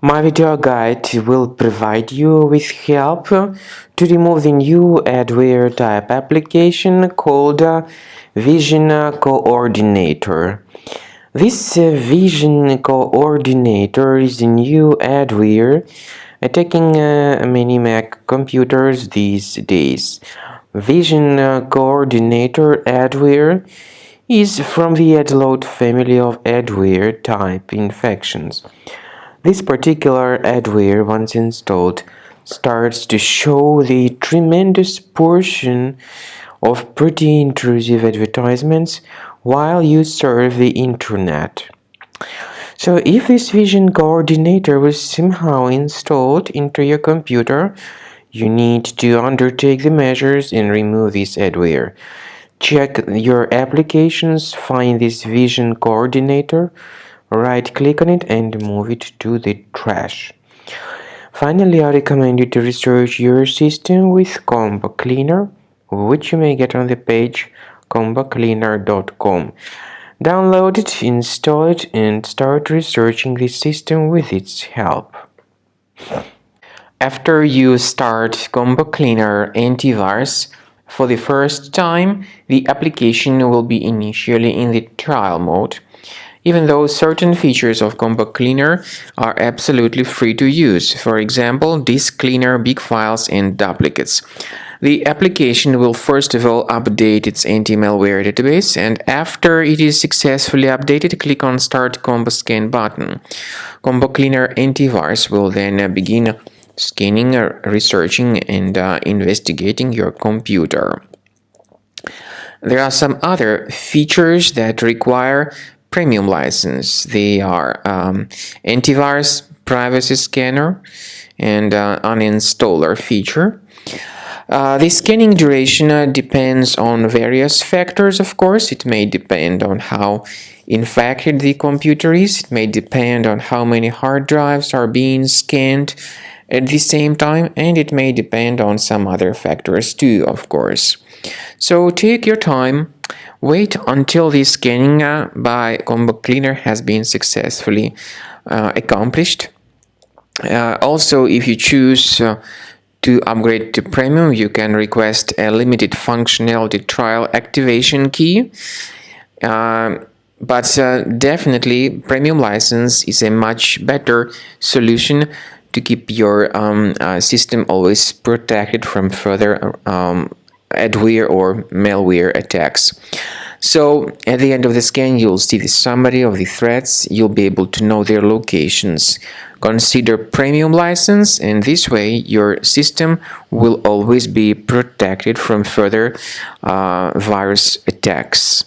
My video guide will provide you with help to remove the new adware type application called VisionCoordinator. This VisionCoordinator is a new adware attacking many Mac computers these days. VisionCoordinator adware is from the adload family of adware type infections. This particular adware, once installed, starts to show the tremendous portion of pretty intrusive advertisements while you surf the internet. So if this VisionCoordinator was somehow installed into your computer, you need to undertake the measures and remove this adware. Check your applications, find this VisionCoordinator, right-click on it and move it to the trash. Finally, I recommend you to research your system with Combo Cleaner, which you may get on the page combocleaner.com. Download it, install it, and start researching the system with its help. After you start Combo Cleaner antivirus for the first time, the application will be initially in the trial mode, even though certain features of Combo Cleaner are absolutely free to use. For example, disk cleaner, big files, and duplicates. The application will first of all update its anti-malware database, and after it is successfully updated, click on Start Combo Scan button. Combo Cleaner antivirus will then begin scanning, researching, and investigating your computer. There are some other features that require premium license. They are antivirus, privacy scanner, and uninstaller feature. The scanning duration depends on various factors, of course. It may depend on how infected the computer is. It may depend on how many hard drives are being scanned at the same time, and it may depend on some other factors too, of course. So take your time. Wait until the scanning by Combo Cleaner has been successfully accomplished. Also, if you choose to upgrade to Premium, you can request a limited functionality trial activation key. But definitely, Premium license is a much better solution to keep your system always protected from further adware or malware attacks. So at the end of the scan, you'll see the summary of the threats. You'll be able to know their locations. Consider Premium license, and this way your system will always be protected from further virus attacks.